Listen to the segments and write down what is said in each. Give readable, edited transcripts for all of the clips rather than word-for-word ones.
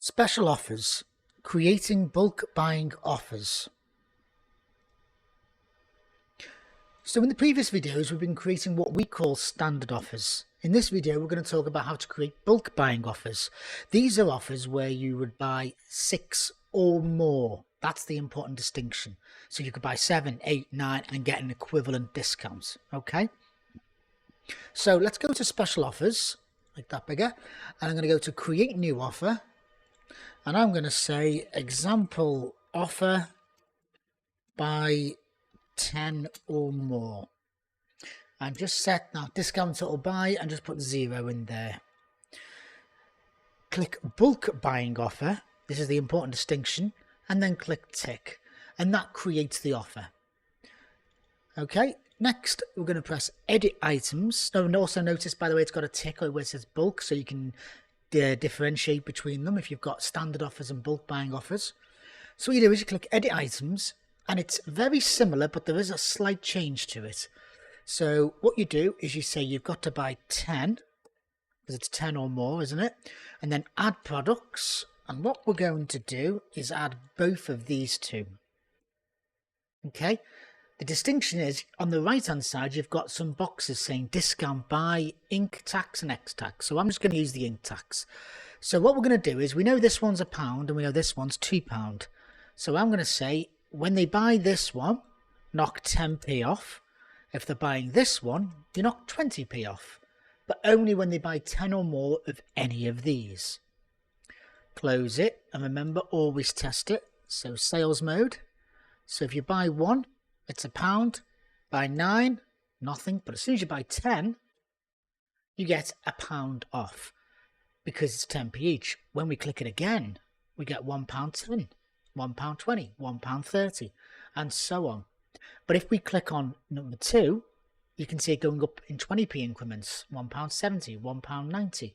Special offers. Creating bulk buying offers. So in the previous videos, we've been creating what we call standard offers. In this video, we're going to talk about how to create bulk buying offers. These are offers where you would buy 6 or more. That's the important distinction. So you could buy 7, 8, 9 and get an equivalent discount. Okay. So let's go to special offers, like that bigger. And I'm going to go to create new offer. And I'm going to say example offer buy 10 or more, and just set that discount total buy and just put 0 in there. Click bulk buying offer. This is the important distinction, and then click tick, and that creates the offer. Okay, next we're going to press edit items. Oh, and also notice, by the way, it's got a tick where it says bulk, so you can differentiate between them if you've got standard offers and bulk buying offers. So what you do is you click edit items, and it's very similar, but there is a slight change to it. So what you do is you say you've got to buy 10, because it's 10 or more, isn't it? And then add products. And what we're going to do is add both of these two. Okay. The distinction is on the right hand side, you've got some boxes saying discount by ink tax and X tax. So I'm just going to use the ink tax. So what we're going to do is we know this one's £1 and we know this one's £2. So I'm going to say when they buy this one, knock 10p off. If they're buying this one, you knock 20p off. But only when they buy 10 or more of any of these. Close it, and remember, always test it. So sales mode. So if you buy 1, it's £1. Buy 9, nothing. But as soon as you buy 10, you get £1 off, because it's 10p each. When we click it again, we get £1.10. £1.20, £1.30, and so on. But if we click on number 2, you can see it going up in 20p increments, £1.70, £1.90.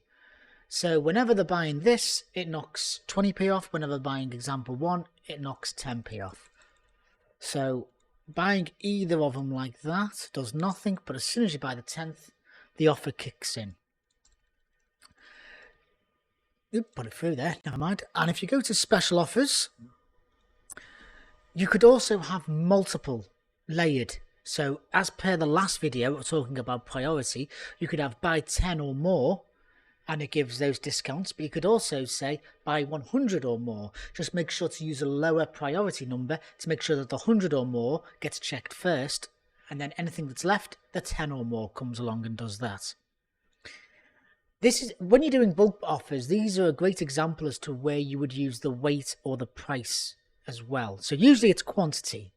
So whenever they're buying this, it knocks 20p off. Whenever they're buying example 1, it knocks 10p off. So buying either of them like that does nothing, but as soon as you buy the 10th, the offer kicks in. Put it through there, never mind. And if you go to special offers, you could also have multiple layered. So as per the last video, we're talking about priority, you could have buy 10 or more and it gives those discounts, but you could also say buy 100 or more. Just make sure to use a lower priority number to make sure that the 100 or more gets checked first, and then anything that's left, the 10 or more comes along and does that. This is when you're doing bulk offers, these are a great example as to where you would use the weight or the price as well. So usually it's quantity,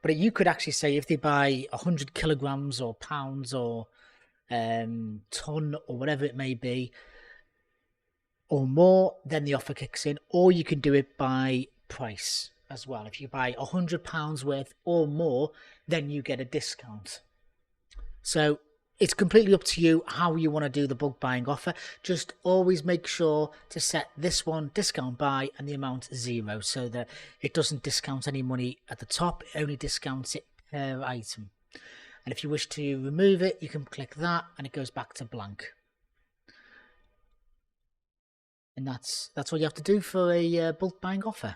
but you could actually say if they buy 100 kilograms or pounds or ton or whatever it may be or more, then the offer kicks in. Or you can do it by price as well. If you buy £100 worth or more, then you get a discount. So it's completely up to you how you want to do the bulk buying offer. Just always make sure to set this one discount by and the amount 0, so that it doesn't discount any money at the top. It only discounts it per item. And if you wish to remove it, you can click that and it goes back to blank. And that's all you have to do for a bulk buying offer.